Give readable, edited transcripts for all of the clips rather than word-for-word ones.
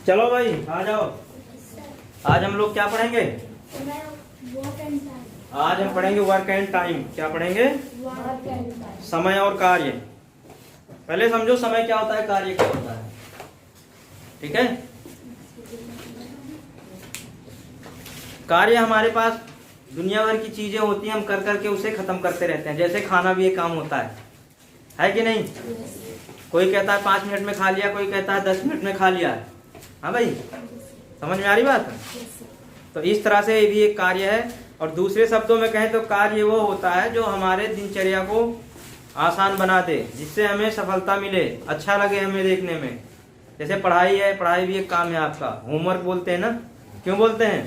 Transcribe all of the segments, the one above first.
चलो भाई आ जाओ। आज हम लोग क्या पढ़ेंगे? आज हम पढ़ेंगे वर्क एंड टाइम। क्या पढ़ेंगे? समय और कार्य। पहले समझो समय क्या होता है, कार्य क्या होता है। ठीक है। कार्य हमारे पास दुनिया भर की चीजें होती हैं, हम कर करके उसे खत्म करते रहते हैं। जैसे खाना भी एक काम होता है कि नहीं? कोई कहता है 5 मिनट में खा लिया, कोई कहता है 10 मिनट में खा लिया। हाँ भाई, समझ में आ रही बात? तो इस तरह से ये भी एक कार्य है। और दूसरे शब्दों में कहें तो कार्य वो होता है जो हमारे दिनचर्या को आसान बना दे, जिससे हमें सफलता मिले, अच्छा लगे हमें देखने में। जैसे पढ़ाई है, पढ़ाई भी एक काम है आपका। होमवर्क बोलते हैं ना, क्यों बोलते हैं?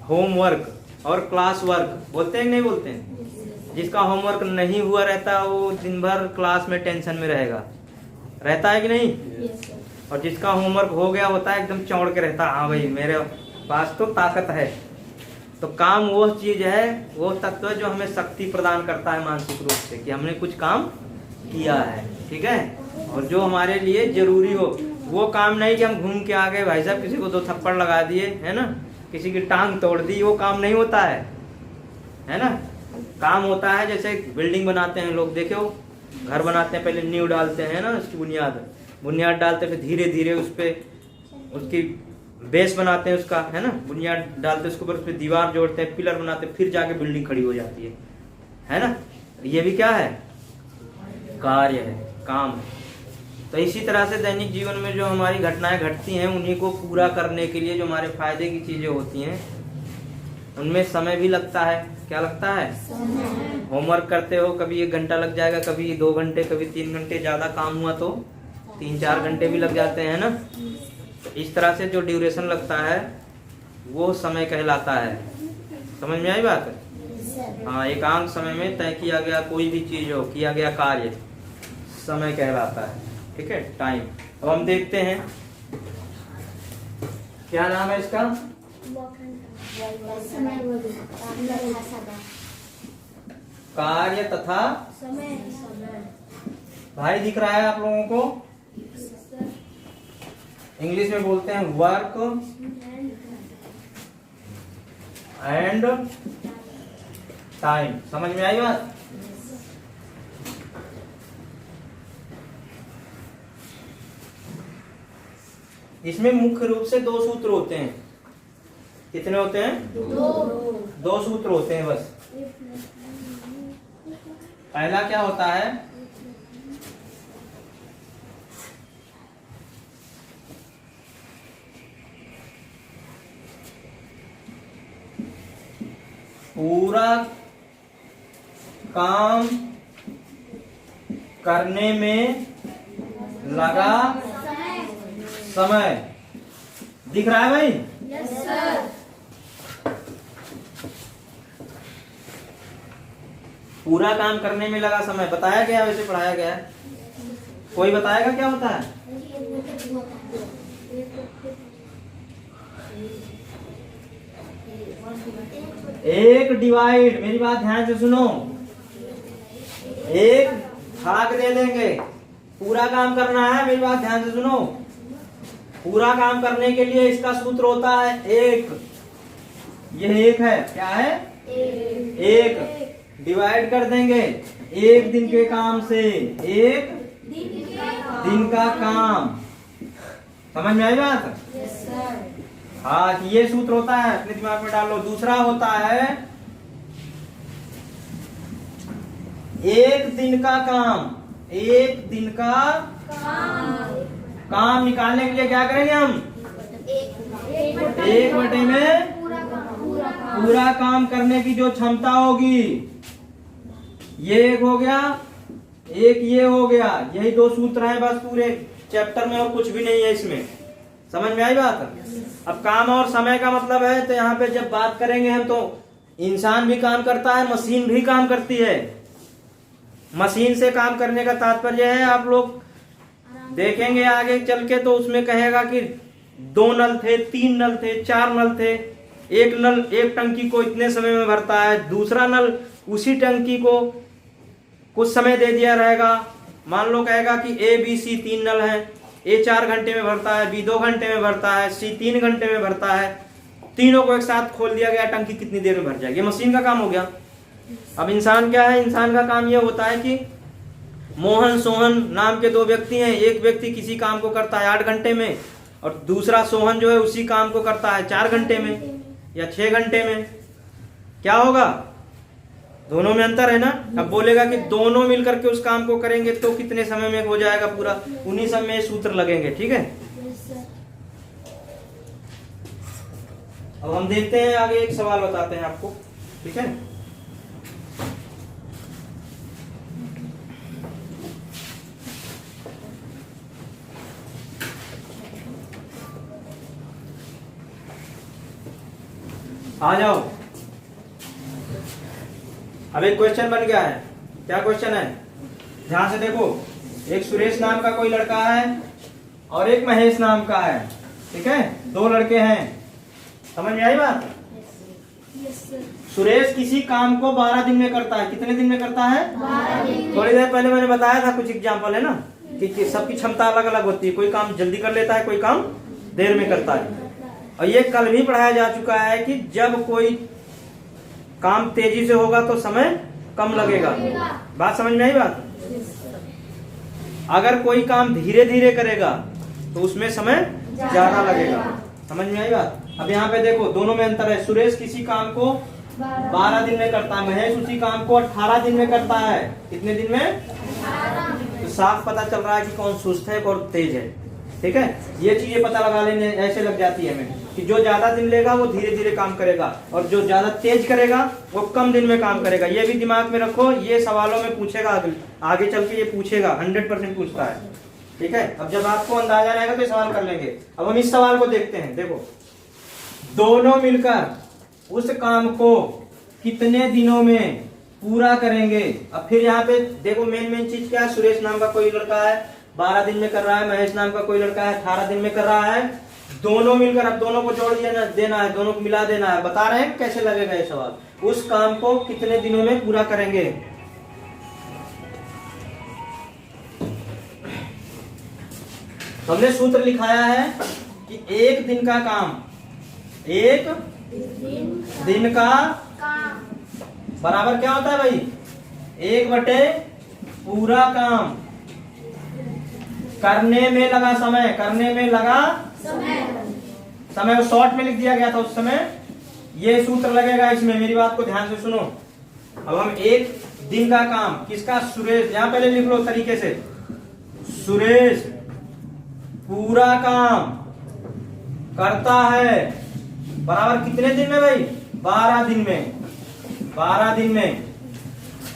होमवर्क और क्लास वर्क बोलते हैं कि नहीं बोलते हैं? जिसका होमवर्क नहीं हुआ रहता वो दिन भर क्लास में टेंशन में रहता है कि नहीं? और जिसका होमवर्क हो गया होता है एकदम चौड़ के रहता है, हाँ भाई मेरे पास तो ताकत है। तो काम वो चीज है, वो तत्व है जो हमें शक्ति प्रदान करता है मानसिक रूप से, कि हमने कुछ काम किया है। ठीक है। और जो हमारे लिए जरूरी हो, वो काम नहीं कि हम घूम के आ गए भाई साहब, किसी को 2 थप्पड़ लगा दिए, है ना, किसी की टांग तोड़ दी, वो काम नहीं होता है ना। काम होता है जैसे बिल्डिंग बनाते हैं लोग, देखो घर बनाते हैं, पहले नींव डालते हैं ना, उसकी बुनियाद डालते हैं, फिर धीरे धीरे उस पे उसकी बेस बनाते हैं उसका, है ना, बुनियाद डालते हैं उसके ऊपर, उस पे दीवार जोड़ते हैं, पिलर बनाते हैं, फिर जाके बिल्डिंग खड़ी हो जाती है ना। ये भी क्या है? कार्य है, काम है। तो इसी तरह से दैनिक जीवन में जो हमारी घटनाएं घटती हैं, उन्हीं को पूरा करने के लिए जो हमारे फायदे की चीजें होती हैं, उनमें समय भी लगता है। क्या लगता है? होमवर्क करते हो, कभी 1 घंटा लग जाएगा, कभी 2 घंटे, कभी 3 घंटे, ज्यादा काम हुआ तो 3-4 घंटे भी लग जाते हैं ना। तो इस तरह से जो ड्यूरेशन लगता है वो समय कहलाता है। समझ में आई बात? हाँ, एकांक समय में तय किया गया कोई भी चीज हो, किया गया कार्य समय कहलाता है। ठीक है, टाइम। अब हम देखते हैं क्या नाम है इसका। कार्य तथा भाई दिख रहा है आप लोगों को? इंग्लिश में बोलते हैं वर्क एंड टाइम। समझ में आई बात? इसमें मुख्य रूप से 2 सूत्र होते हैं। कितने होते हैं? 2 सूत्र होते हैं बस। पहला क्या होता है? पूरा काम करने में लगा समय। दिख रहा है भाई? Yes sir. पूरा काम करने में लगा समय बताया गया, वैसे पढ़ाया गया है। कोई बताएगा क्या होता है? एक डिवाइड, मेरी बात ध्यान से सुनो, एक भाग दे देंगे। पूरा काम करना है, मेरी बात ध्यान से सुनो। पूरा काम करने के लिए इसका सूत्र होता है एक। यह एक है, क्या है? एक डिवाइड कर देंगे 1 दिन के काम से, 1 दिन का काम। समझ में आई बात? Yes sir. हाँ, ये सूत्र होता है, अपने दिमाग में डाल लो। दूसरा होता है 1 दिन का काम। 1 दिन का काम निकालने के लिए क्या करेंगे हम? 1 बटे में पूरा काम करने की जो क्षमता होगी, ये एक हो गया, एक ये हो गया। यही 2 सूत्र हैं बस पूरे चैप्टर में, और कुछ भी नहीं है इसमें। समझ में आई बात? अब काम और समय का मतलब है, तो यहाँ पे जब बात करेंगे हम, तो इंसान भी काम करता है, मशीन भी काम करती है। मशीन से काम करने का तात्पर्य है, आप लोग देखेंगे आगे चल के, तो उसमें कहेगा कि 2 नल थे, 3 नल थे, 4 नल थे। एक नल एक टंकी को इतने समय में भरता है, दूसरा नल उसी टंकी को कुछ समय दे दिया रहेगा। मान लो कहेगा कि A B C 3 नल हैं, ए 4 घंटे में भरता है, बी 2 घंटे में भरता है, सी 3 घंटे में भरता है। तीनों को एक साथ खोल दिया गया, टंकी कितनी देर में भर जाएगी, ये मशीन का काम हो गया। अब इंसान क्या है, इंसान का काम ये होता है कि मोहन सोहन नाम के 2 व्यक्ति हैं, एक व्यक्ति किसी काम को करता है 8 घंटे में और दूसरा सोहन जो है उसी काम को करता है 4 घंटे में या 6 घंटे में। क्या होगा, दोनों में अंतर है ना। अब बोलेगा कि दोनों मिलकर के उस काम को करेंगे तो कितने समय में हो जाएगा पूरा, उन्हीं सब में सूत्र लगेंगे। ठीक है, अब हम देखते हैं आगे, एक सवाल बताते हैं आपको। ठीक है, आ जाओ। अब एक क्वेश्चन बन गया है। क्या क्वेश्चन है, ध्यान से देखो। एक सुरेश नाम का कोई लड़का है और एक महेश नाम का है। ठीक है, 2 लड़के हैं। समझ में आई बात? सुरेश किसी काम को 12 दिन में करता है। कितने दिन में करता है? 12 दिन। थोड़ी देर पहले मैंने बताया था, कुछ एग्जाम्पल है ना कि सबकी क्षमता अलग अलग होती है। कोई काम जल्दी कर लेता है, कोई काम देर में करता है। और ये कल भी पढ़ाया जा चुका है कि जब कोई काम तेजी से होगा तो समय कम लगेगा। बात समझ में आई बात? अगर कोई काम धीरे धीरे करेगा तो उसमें समय ज्यादा लगेगा। समझ में आई बात? अब यहाँ पे देखो, दोनों में अंतर है। सुरेश किसी काम को 12 दिन में करता है, महेश उसी काम को 18 दिन में करता है। कितने दिन में? तो साफ पता चल रहा है कि कौन सुस्त है कौन तेज है। ठीक है, ये चीजें पता लगा लेने ऐसे लग जाती है हमें कि जो ज्यादा दिन लेगा वो धीरे धीरे काम करेगा और जो ज्यादा तेज करेगा वो कम दिन में काम करेगा। ये भी दिमाग में रखो, ये सवालों में पूछेगा, आगे चल के ये पूछेगा, 100% पूछता है। ठीक है, अब जब आपको अंदाजा रहेगा तो सवाल कर लेंगे। अब हम इस सवाल को देखते हैं। देखो, दोनों मिलकर उस काम को कितने दिनों में पूरा करेंगे। अब फिर यहाँ पे देखो, मेन चीज क्या है, सुरेश नाम का कोई लड़का है 12 दिन में कर रहा है, महेश नाम का कोई लड़का है 18 दिन में कर रहा है। दोनों मिलकर, अब दोनों को जोड़ देना है, दोनों को मिला देना है। बता रहे हैं कैसे लगेगा ये सवाल। उस काम को कितने दिनों में पूरा करेंगे। हमने सूत्र लिखाया है कि एक दिन का काम, एक दिन का बराबर क्या होता है भाई, 1 बटे पूरा काम। करने में लगा समय, करने में लगा समय को शॉर्ट में लिख दिया गया था उस समय। ये सूत्र लगेगा इसमें, मेरी बात को ध्यान से सुनो। अब हम एक दिन का काम किसका, सुरेश, यहां पहले लिख लो तरीके से, सुरेश पूरा काम करता है बराबर कितने दिन में भाई, 12 दिन में, 12 दिन में।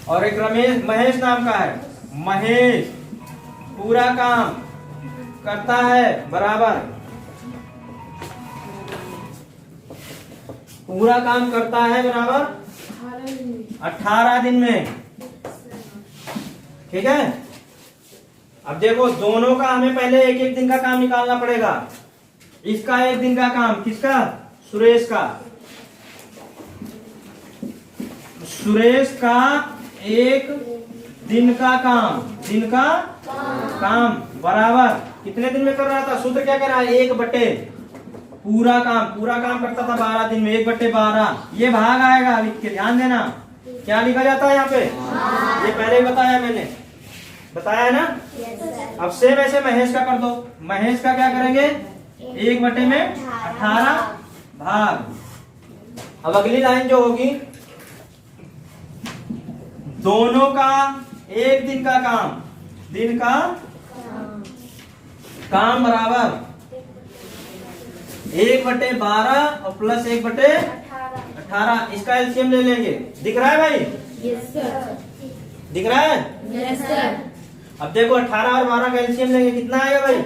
और एक महेश नाम का है, महेश पूरा काम करता है बराबर, पूरा काम करता है बराबर 18 दिन में। ठीक है, अब देखो दोनों का हमें पहले एक एक दिन का काम निकालना पड़ेगा। इसका एक दिन का काम, किसका, सुरेश का। सुरेश का एक दिन का काम, दिन का काम बराबर कितने दिन में कर रहा था, सूत्र क्या कर रहा है, 1 बटे पूरा काम। पूरा काम करता था 12 दिन में, 1 बटे 12। ये भाग आएगा, लिख के ध्यान देना क्या लिखा जाता है यहाँ पे। ये पहले ही बताया मैंने, बताया है ना। अब सेम ऐसे महेश का कर दो। महेश का क्या करेंगे, 1 बटे में 18 भाग। अब अगली लाइन जो होगी, दोनों का एक दिन का काम, दिन का काम बराबर 1 बटे 12 और प्लस 1 बटे 18। इसका एलसीएम ले लेंगे। दिख रहा है भाई? Yes sir. दिख रहा है? Yes sir. अब देखो 18 और 12 का एलसीएम लेंगे, कितना आएगा भाई,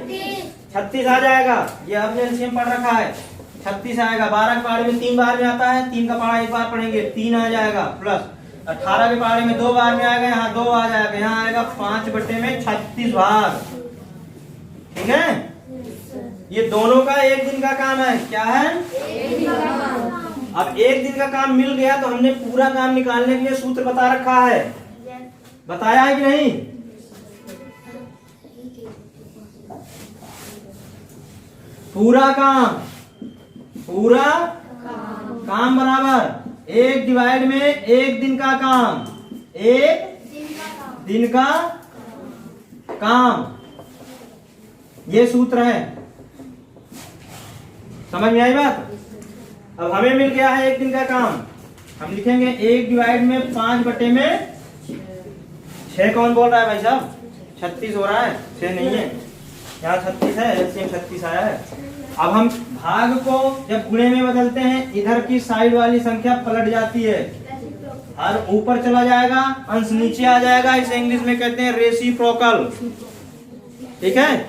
36 आ जाएगा। ये आपने एलसीएम पढ़ रखा है, 36 आएगा। 12 के पहाड़े में 3 बार में आता है, 3 का पहाड़ा 1 बार पढ़ेंगे, 3 आ जाएगा। प्लस 18 के पहाड़े में 2 बार में आएगा, यहाँ 2 आ जाएगा, यहाँ आएगा 5 बटे में 36 भाग। ठीक है, ये दोनों का एक दिन का काम है। क्या है, एक दिन का काम। अब एक दिन का काम मिल गया तो हमने पूरा काम निकालने के लिए सूत्र बता रखा है, बताया है कि नहीं। पूरा काम बराबर 1 डिवाइड में 1 दिन का काम, 1 दिन का काम। ये सूत्र है, समझ में आई बात। अब हमें मिल गया है 1 दिन का काम, हम लिखेंगे 1 डिवाइड में 5 बटे में 6। कौन बोल रहा है भाई साहब? 36 हो रहा है, 6 नहीं है, यहाँ 36 है, एलसीएम 36 आया है। अब हम भाग को जब गुणे में बदलते हैं, इधर की साइड वाली संख्या पलट जाती है और ऊपर चला जाएगा, अंश नीचे आ जाएगा। इसे इंग्लिश में कहते हैं रेसिप्रोकल। ठीक है,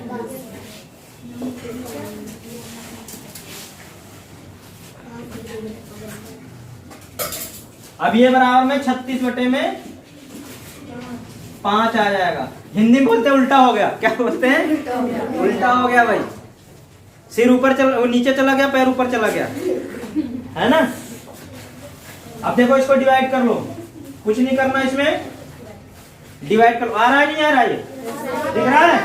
अब ये बराबर में 36 बटे में 5 आ जाएगा। हिंदी में बोलते हैं उल्टा हो गया। क्या बोलते हैं? उल्टा हो गया भाई। सिर ऊपर नीचे चला गया, पैर ऊपर चला गया, है ना। अब देखो इसको डिवाइड कर लो, कुछ नहीं करना, इसमें डिवाइड कर लो। आ रहा है नहीं आ रहा है? दिख रहा है?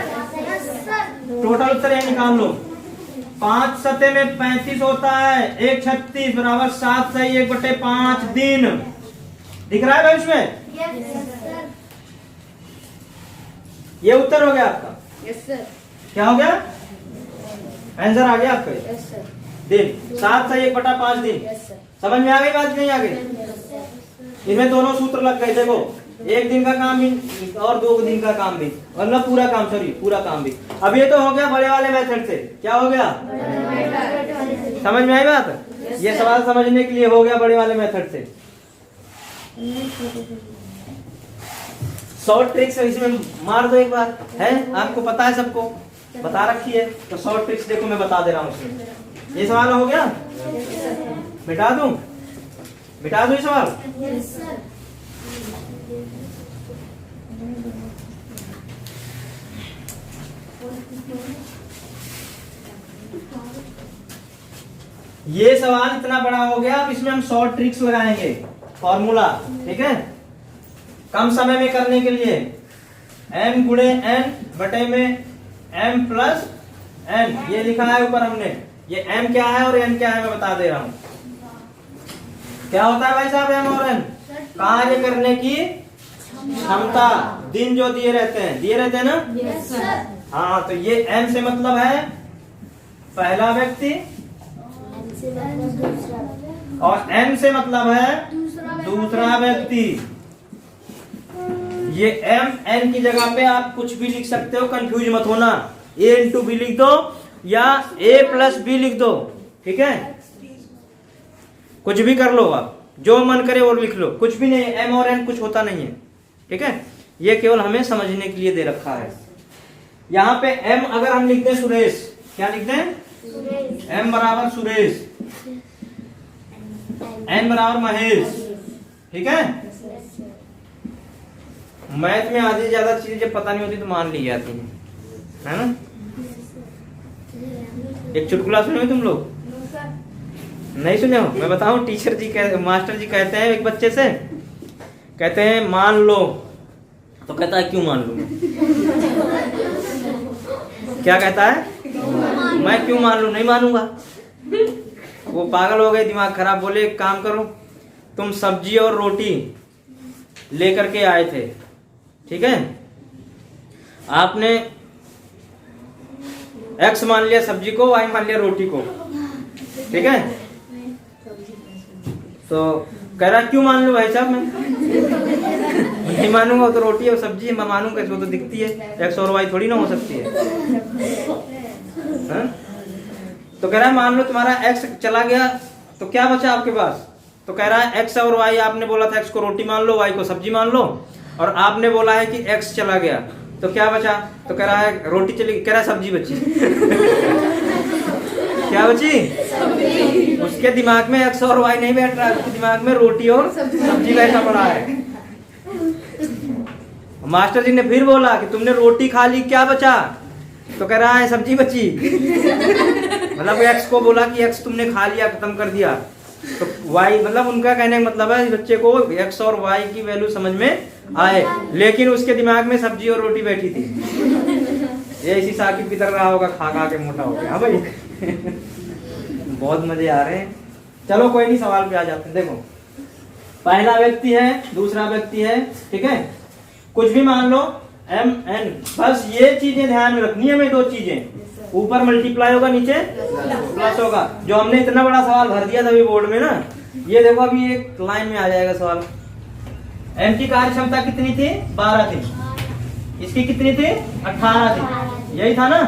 टोटल उत्तर ये निकाल लो। 5 सते में 35 होता है, 1 36 बराबर 7 सही 1 बटे 5 दिन। दिख रहा है भाई इसमें? ये उत्तर हो गया आपका। Yes sir. क्या हो गया? आंसर आ गया आपका। Yes sir. दिन 7 सही 1 बटा 5 दिन। Yes sir. समझ में आ गई बात? नहीं आ गई? इसमें दोनों सूत्र लग गए। देखो 1 दिन का काम भी और 2 दिन का काम भी, मतलब पूरा काम, सॉरी पूरा काम भी। अब ये तो हो गया बड़े वाले मेथड से। क्या हो गया? समझ में आई बात? ये सवाल समझने के लिए हो गया बड़े वाले मेथड से। शॉर्ट ट्रिक्स इसमें मार दो एक बार, है आपको पता है, सबको बता रखी है, तो शॉर्ट ट्रिक्स देखो मैं बता दे रहा हूँ उसमें। ये सवाल हो गया, मिटा दूं ये सवाल। ये सवाल इतना बड़ा हो गया, अब इसमें हम शॉर्ट ट्रिक्स लगाएंगे, फॉर्मूला। ठीक है, कम समय में करने के लिए m गुणे n बटे में m प्लस n, ये लिखा है ऊपर हमने। ये m क्या है और n क्या है मैं बता दे रहा हूं। क्या होता है भाई साहब m और n? कार्य करने की क्षमता। दिन जो दिए रहते हैं ना। Yes sir. हाँ, तो ये m से मतलब है पहला व्यक्ति और n से मतलब है दूसरा व्यक्ति। ये m n की जगह पे आप कुछ भी लिख सकते हो, कंफ्यूज मत होना। a इंटू बी लिख दो या a प्लस बी लिख दो। ठीक है, कुछ भी कर लो आप, जो मन करे वो लिख लो, कुछ भी नहीं। m और n कुछ होता नहीं है। ठीक है, ये केवल हमें समझने के लिए दे रखा है। यहाँ पे m अगर हम लिखते हैं सुरेश, क्या लिखते हैं? m बराबर सुरेश, n बराबर महेश। ठीक है, मैथ में आधी ज्यादा चीजें जब पता नहीं होती तो मान ली जाती है ना। एक चुटकुला सुने हो तुम लोग? नहीं सुने हो? मैं बताऊं, मास्टर जी कहते हैं एक बच्चे से, कहते हैं मान लो, तो कहता है क्यों मान लूं? क्या कहता है? मैं क्यों मान लूं? नहीं मानूंगा। वो पागल हो गए, दिमाग खराब। बोले एक काम करो, तुम सब्जी और रोटी लेकर के आए थे, ठीक है, आपने x मान लिया सब्जी को, y मान लिया रोटी को। ठीक है, तो कह रहा क्यों मान लूं भाई साहब? मैं नहीं मानूंगा, तो रोटी और सब्जी मैं मानूंगा, वो तो दिखती है, x और y थोड़ी ना हो सकती है। तो कह रहा है मान लो तुम्हारा x चला गया, तो क्या बचा आपके पास? तो कह रहा है x और y, आपने बोला था x को रोटी मान लो, y को सब्जी मान लो, और आपने बोला है कि x चला गया, तो क्या बचा? तो कह रहा है रोटी चली, कह रहा है सब्जी बची। क्या बची? उसके दिमाग में x और y नहीं बैठ रहा है, उसके दिमाग में रोटी और सब्जी बैठा पड़ा है। मास्टर जी ने फिर बोला कि तुमने रोटी खा ली, क्या बचा? तो कह रहा है सब्जी बची। मतलब x को बोला कि x तुमने खा लिया, खत्म कर दिया, तो y, मतलब उनका कहने का मतलब है बच्चे को x और y की वैल्यू समझ में आए, लेकिन उसके दिमाग में सब्जी और रोटी बैठी थी। ये इसी साकिब की तरह रहा होगा, खा खा के मोटा हो गया। हाँ भाई। बहुत मजे आ रहे हैं। चलो कोई नहीं, सवाल पे आ जाते हैं। देखो, पहला व्यक्ति है, दूसरा व्यक्ति है, ठीक है, कुछ भी मान लो एम एन, बस ये चीजें ध्यान में रखनी है हमें, दो चीजें, ऊपर मल्टीप्लाई होगा, नीचे प्लस होगा। जो हमने इतना बड़ा सवाल भर दिया था अभी बोर्ड में ना, ये देखो अभी एक लाइन में आ जाएगा सवाल। एम की कार्य क्षमता कितनी थी? 12 थी। इसकी कितनी थी? 18 थी। यही था ना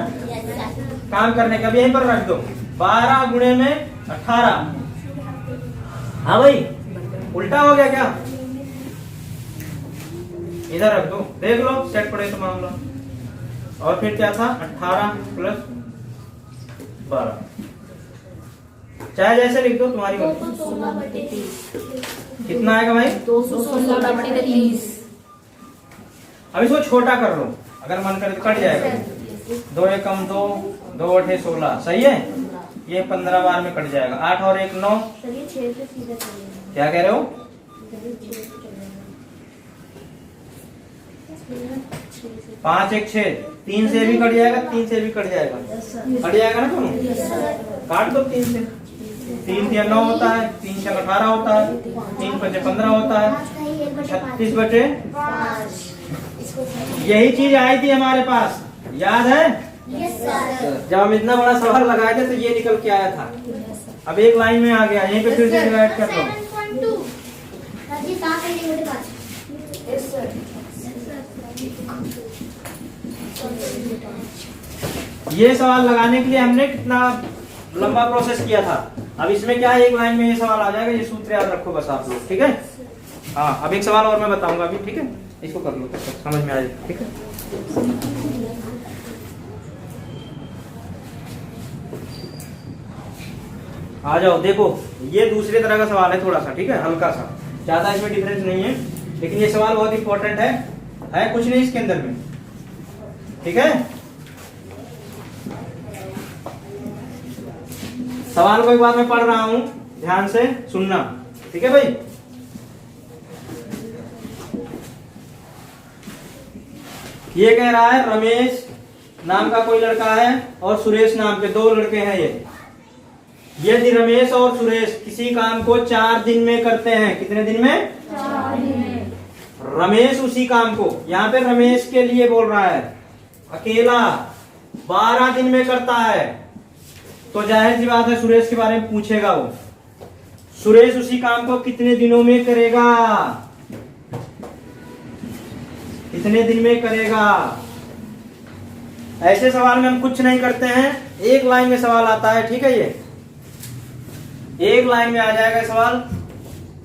काम करने का, भी यहीं पर रख दो। 12 गुणे में 18। हाँ भाई, उल्टा हो गया क्या? इधर रख दो, देख लो सेट पड़े तो मामला। और फिर क्या था? 18 प्लस 12, चाहे जैसे लिख दो, तुम्हारी मर्जी। कितना आएगा भाई? 216/30। अब इसको छोटा कर लो, अगर मन करे तो कट जाएगा। 2 एक कम 2, 2 8 16, सही है। ये 15 बार में कट जाएगा। 8 और 1 9। क्या कह रहे हो? 5 1 6, 3 से भी कट जाएगा, 3 से भी कट जाएगा, कट जाएगा ना दोनों। काट दो 3 से। 3 से 9 होता है, 3 से 18 होता है, 3 5 15 होता है, 36/5। यही चीज आई थी हमारे पास, याद है? जब हम इतना बड़ा सवाल लगाए थे तो ये निकल के आया था। अब एक लाइन में आ गया, यहीं पे फिर से डिवाइड कर लो। ये सवाल लगाने के लिए हमने कितना लंबा प्रोसेस किया था। अब इसमें क्या है, एक लाइन में ये सवाल आ जाएगा। ये सूत्र याद रखो बस आप लोग, ठीक है? हाँ, अब एक सवाल और मैं बताऊंगा अभी, ठीक है? इसको कर लो तब तक समझ में आ जाएगा, ठीक है? आ जाओ, देखो ये दूसरे तरह का सवाल है, थोड़ा सा, ठीक है, हल्का सा, ज्यादा इसमें डिफरेंस नहीं है, लेकिन ये सवाल बहुत इंपॉर्टेंट है कुछ नहीं इसके अंदर में, ठीक है? सवाल को एक बार मैं पढ़ रहा हूं, ध्यान से सुनना, ठीक है भाई? ये कह रहा है रमेश नाम का कोई लड़का है और सुरेश नाम के 2 लड़के हैं। यदि रमेश और सुरेश किसी काम को 4 दिन में करते हैं, कितने दिन में? 4 दिन में। रमेश उसी काम को, यहाँ पे रमेश के लिए बोल रहा है, अकेला 12 दिन में करता है, तो जाहिर सी बात है सुरेश के बारे में पूछेगा वो। सुरेश उसी काम को कितने दिनों में करेगा? कितने दिन में करेगा? ऐसे सवाल में हम कुछ नहीं करते हैं, एक लाइन में सवाल आता है, ठीक है? ये एक लाइन में आ जाएगा सवाल,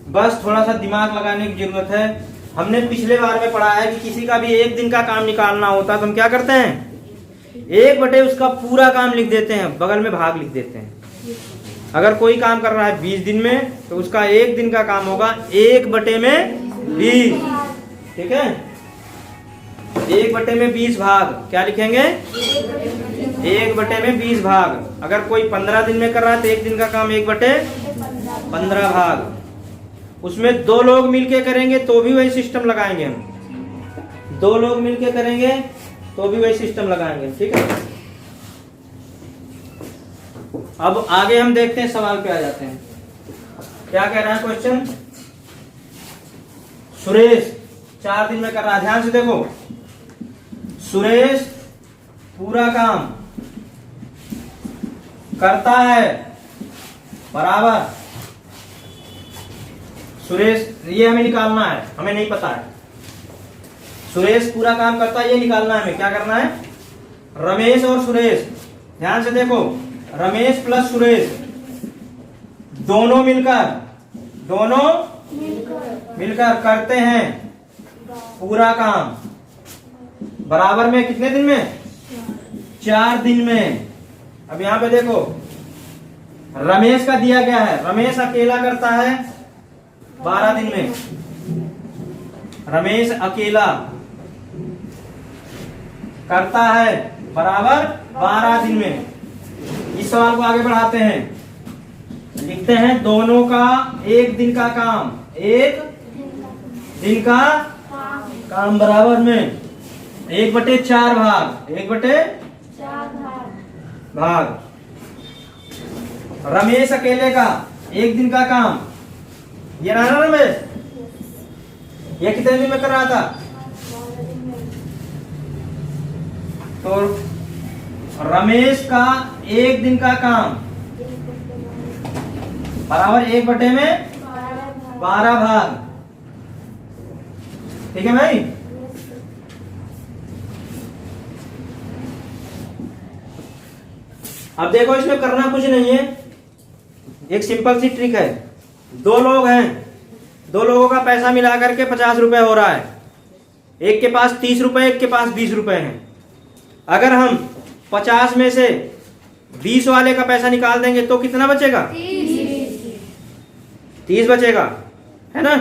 बस थोड़ा सा दिमाग लगाने की जरूरत है। हमने पिछले बार में पढ़ा है कि किसी का भी 1 दिन का काम निकालना होता है तो हम क्या करते हैं? 1/, उसका पूरा काम लिख देते हैं, बगल में भाग लिख देते हैं। अगर कोई काम कर रहा है 20 दिन में तो उसका 1 दिन का काम होगा 1/20, ठीक है? 1/20 भाग, क्या लिखेंगे? 1/20 भाग। अगर कोई 15 दिन में कर रहा है तो 1 दिन का काम 1/15 भाग। उसमें 2 लोग मिलके करेंगे तो भी वही सिस्टम लगाएंगे हम, 2 लोग मिलके करेंगे तो भी वही सिस्टम लगाएंगे, ठीक है? अब आगे हम देखते हैं, सवाल पे आ जाते हैं। क्या कह रहा है क्वेश्चन? सुरेश 4 दिन में कर रहा है, ध्यान से देखो। सुरेश पूरा काम करता है बराबर, सुरेश, ये हमें निकालना है, हमें नहीं पता है। सुरेश पूरा काम करता है, ये निकालना है हमें। क्या करना है? रमेश और सुरेश, ध्यान से देखो, रमेश प्लस सुरेश दोनों मिलकर करते हैं पूरा काम बराबर में, कितने दिन में? 4 दिन में। अब यहां पे देखो, रमेश का दिया गया है, रमेश अकेला करता है 12 दिन में, रमेश अकेला करता है बराबर 12 दिन में। इस सवाल को आगे बढ़ाते हैं, लिखते हैं दोनों का 1 दिन का काम, 1 दिन का काम बराबर में 1/4 भाग, 1/4 भाग। रमेश अकेले का एक दिन का काम, ये रहा ना रमेश, ये कितने दिन में कर रहा था? तो रमेश का एक दिन का काम बराबर 1/12 भाग। ठीक है भाई। अब देखो इसमें करना कुछ नहीं है, एक सिंपल सी ट्रिक है। दो लोग हैं, दो लोगों का पैसा मिला करके 50 रुपए हो रहा है। एक के पास 30 रुपए, एक के पास 20 रुपए हैं। अगर हम 50 में से 20 वाले का पैसा निकाल देंगे तो कितना बचेगा? 30 बचेगा, है ना।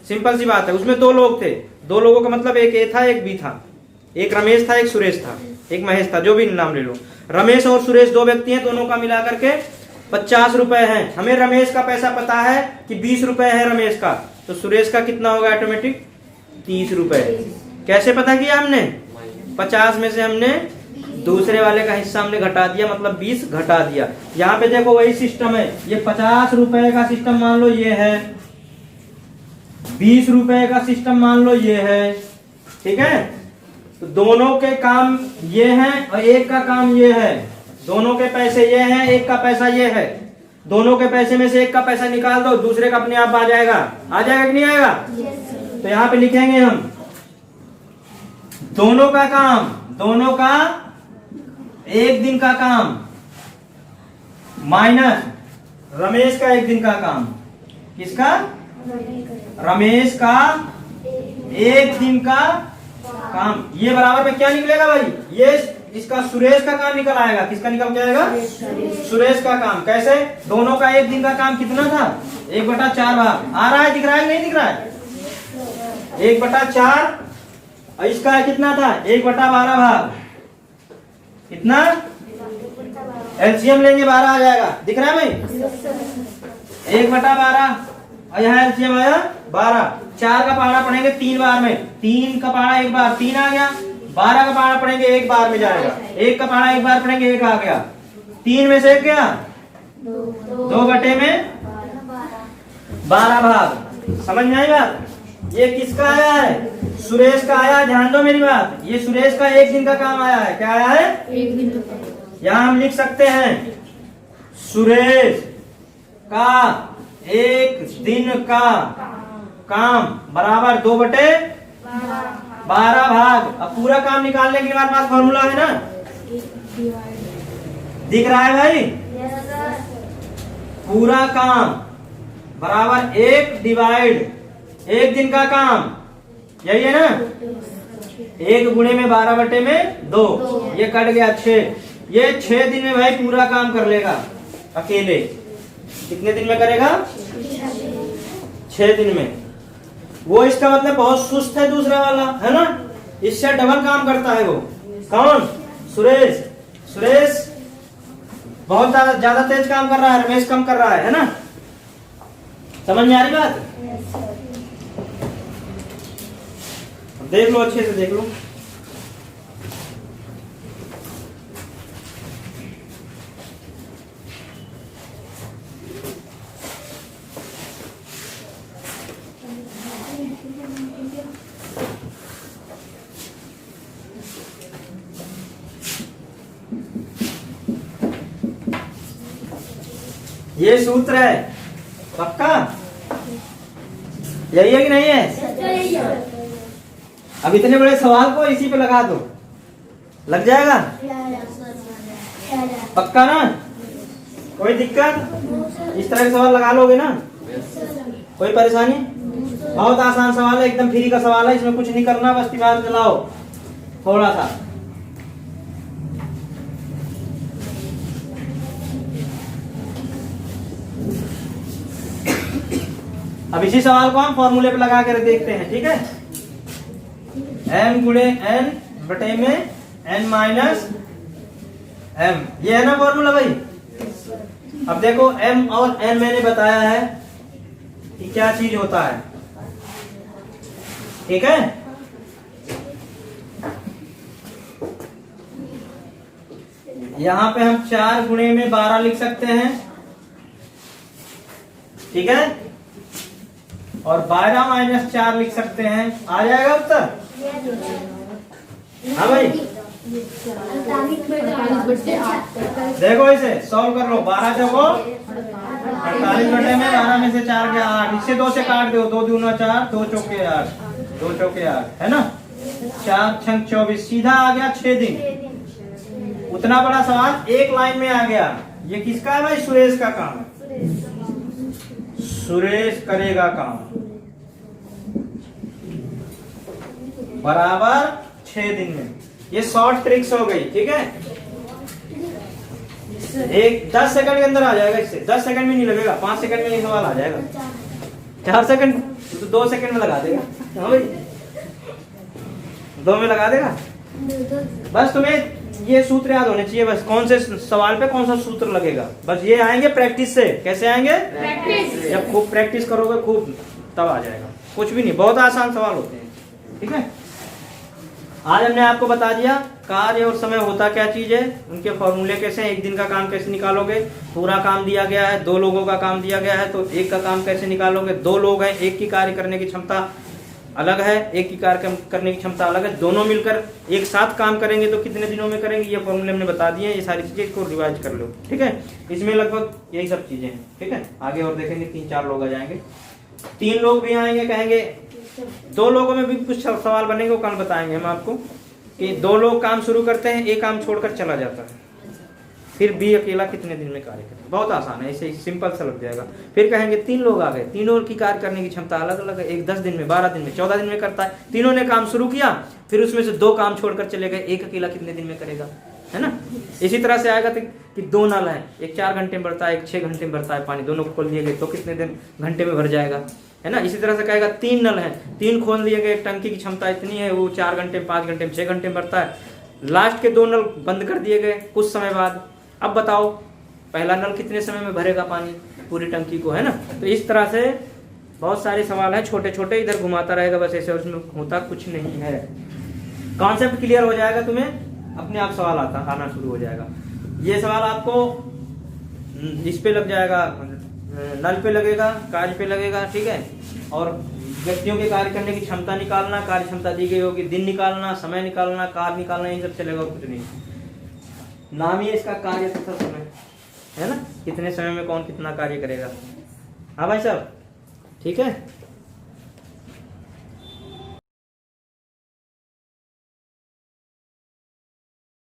सिंपल सी बात है। उसमें दो लोग थे, दो लोगों का मतलब एक ए था एक बी था, एक रमेश था एक सुरेश था, एक महेश था, जो भी नाम ले लो। रमेश और सुरेश दो व्यक्ति हैं, दोनों का मिला करके 50 रुपए है। हमें रमेश का पैसा पता है कि 20 रुपए है रमेश का, तो सुरेश का कितना होगा ऑटोमेटिक? 30 रुपए। कैसे पता किया हमने? 50 में से हमने दूसरे वाले का हिस्सा हमने घटा दिया, मतलब 20 घटा दिया। यहाँ पे देखो वही सिस्टम है, ये 50 रुपए का सिस्टम मान लो ये है, 20 रुपए का सिस्टम मान लो ये है, ठीक है। तो दोनों के काम ये हैं और एक का काम ये है। दोनों के पैसे ये हैं, एक का पैसा ये है। दोनों के पैसे में से एक का पैसा निकाल दो, दूसरे का अपने आप आ जाएगा। आ जाएगा कि नहीं आएगा? तो यहाँ पे लिखेंगे हम दोनों का काम, दोनों का एक दिन का काम माइनस रमेश का एक दिन का काम। किसका? रमेश का एक दिन का काम। ये बराबर में क्या निकलेगा भाई? ये इसका सुरेश का काम निकल आएगा। किसका निकल के आएगा? सुरेश का काम। कैसे? दोनों का एक दिन का काम कितना था? 1/4 भाग। आ रहा है, दिख रहा है नहीं दिख रहा है? 1/4 और इसका कितना था? 1/12 भाग। कितना? एलसीएम लेंगे 12 आ जाएगा। दिख रहा है भाई? 1/12 और यहाँ एलसीएम आया 12। 4 का पहाड़ा पढ़ेंगे 3 बार में, 3 का पहाड़ा एक बार, 3 आ गया। 12 का पहाड़ा पढ़ेंगे एक बार में जाएगा, 1 का पहाड़ा एक बार पढ़ेंगे 1 आ गया। 3 में से 1 गया, 2/12 भाग। समझ में आई बात? ये किसका आया है? सुरेश का आया। ध्यान दो मेरी बात, ये सुरेश का एक दिन का काम आया है। क्या आया है? एक दिन का। यहाँ हम लिख सकते हैं सुरेश का एक दिन का काम बराबर 2/12 भाग। अब पूरा काम निकालने के लिए हमारे पास फॉर्मूला है ना, दिख रहा है भाई? पूरा काम बराबर 1 डिवाइड एक दिन का काम, यही है ना। 1 गुणे में 12/2, ये कट गया 6। ये 6 दिन में भाई पूरा काम कर लेगा अकेले। कितने दिन में करेगा? 6 दिन में। वो इसका मतलब बहुत सुस्त है दूसरा वाला, है ना। इससे डबल काम करता है वो। कौन? सुरेश। सुरेश बहुत ज्यादा तेज काम कर रहा है, रमेश कम कर रहा है ना। समझ में आ रही बात? देख लो, अच्छे से देख लो। ये सूत्र है पक्का? यही है कि नहीं है? अब इतने बड़े सवाल को इसी पे लगा दो, लग जाएगा पक्का ना? कोई दिक्कत? इस तरह के सवाल लगा लोगे ना? कोई परेशानी? बहुत आसान सवाल है, एकदम फ्री का सवाल है, इसमें कुछ नहीं करना, बस दिमाग चलाओ थोड़ा सा। अब इसी सवाल को हम फॉर्मूले पे लगा कर देखते हैं, ठीक है। m गुणे n बटे में n माइनस m, ये है ना फॉर्मूला भाई। अब देखो m और n मैंने बताया है कि क्या चीज होता है, ठीक है। यहाँ पे हम 4 गुणे में 12 लिख सकते हैं ठीक है, और 12 माइनस 4 लिख सकते हैं। आ जाएगा उत्तर? हाँ भाई, 48/8। देखो इसे सॉल्व कर लो। 12 चौको 48 बटे में 12 में से 4 गया 8, इससे 2 से काट दो, 2 दूना 4, 2 चौके 8, 2 चौके 8 है ना, 4 छंग 24, सीधा आ गया 6 दिन। उतना बड़ा सवाल एक लाइन में आ गया। ये किसका है भाई? सुरेश का काम है, सुरेश करेगा काम, बराबर 6 दिन में। ये शॉर्ट ट्रिक्स हो गई, ठीक है। एक 10 सेकंड के अंदर आ जाएगा, इससे 10 सेकंड में नहीं लगेगा, 5 सेकंड में ये सवाल आ जाएगा। 4 सेकंड तो 2 सेकंड में लगा देगा। हाँ भाई, 2 में लगा देगा। बस तुम्हें ये सूत्र याद होने चाहिए, बस कौन से सवाल पे कौन सा सूत्र लगेगा, बस ये आएंगे प्रैक्टिस से। कैसे आएंगे? प्रैक्टिस। जब खूब प्रैक्टिस करोगे खूब, तब आ जाएगा। कुछ भी नहीं, बहुत आसान सवाल होते हैं, ठीक है। आज हमने आपको बता दिया कार्य और समय होता क्या चीज है, उनके फॉर्मूले कैसे हैं, एक दिन का काम कैसे निकालोगे, पूरा काम दिया गया है, 2 लोगों का काम दिया गया है तो एक का काम कैसे निकालोगे, 2 लोग हैं, एक की कार्य करने की क्षमता अलग है, एक की कार्य करने की क्षमता अलग है, दोनों मिलकर एक साथ काम करेंगे तो कितने दिनों में करेंगे, ये फॉर्मूले हमने बता दिए। ये सारी चीजें इसको रिवाइज कर लो, ठीक है। इसमें लगभग यही सब चीजें हैं, ठीक है। आगे और देखेंगे, 3-4 लोग आ जाएंगे, 3 लोग भी आएंगे, कहेंगे 2 लोगों में भी कुछ सवाल बनेंगे, वो कल बताएंगे हम आपको कि 2 लोग काम शुरू करते हैं, एक काम छोड़कर चला जाता है, फिर बी अकेला कितने दिन में कार्य करता है। बहुत आसान है, ऐसे सिंपल सा लग जाएगा। फिर कहेंगे 3 लोग आ गए, तीनों की कार्य करने की क्षमता अलग अलग है, एक 10 दिन में, 12 दिन में, 14 दिन में करता है। तीनों ने काम शुरू किया, फिर उसमें से 2 काम छोड़कर चले गए, एक अकेला कितने दिन में करेगा, है ना। इसी तरह से आएगा कि 2 नल है, एक 4 घंटे में भरता है, एक 6 घंटे में भरता है पानी, दोनों खोल दिए गए तो कितने दिन घंटे में भर जाएगा, है ना। इसी तरह से कहेगा 3 नल है, 3 खोल दिए गए, टंकी की क्षमता इतनी है, वो 4 घंटे में, 5 घंटे में, 6 घंटे में भरता है। लास्ट के 2 नल बंद कर दिए गए कुछ समय बाद। अब बताओ पहला नल कितने समय में भरेगा पानी पूरी टंकी को, है ना। तो इस तरह से बहुत सारे सवाल हैं छोटे छोटे, इधर घुमाता रहेगा बस, ऐसे उसमें होता कुछ नहीं है। कॉन्सेप्ट क्लियर हो जाएगा, तुम्हें अपने आप सवाल आना शुरू हो जाएगा। ये सवाल आपको इस पे लग जाएगा, नल पे लगेगा, कार्य पे लगेगा, ठीक है। और व्यक्तियों के कार्य करने की क्षमता निकालना, कार्य क्षमता दी गई होगी, दिन निकालना, समय निकालना, कार्य निकालना, ये सब चलेगा और कुछ नहीं। नाम ही है इसका कार्य तथा समय, है ना। कितने समय में कौन कितना कार्य करेगा। हाँ भाई साहब, ठीक है।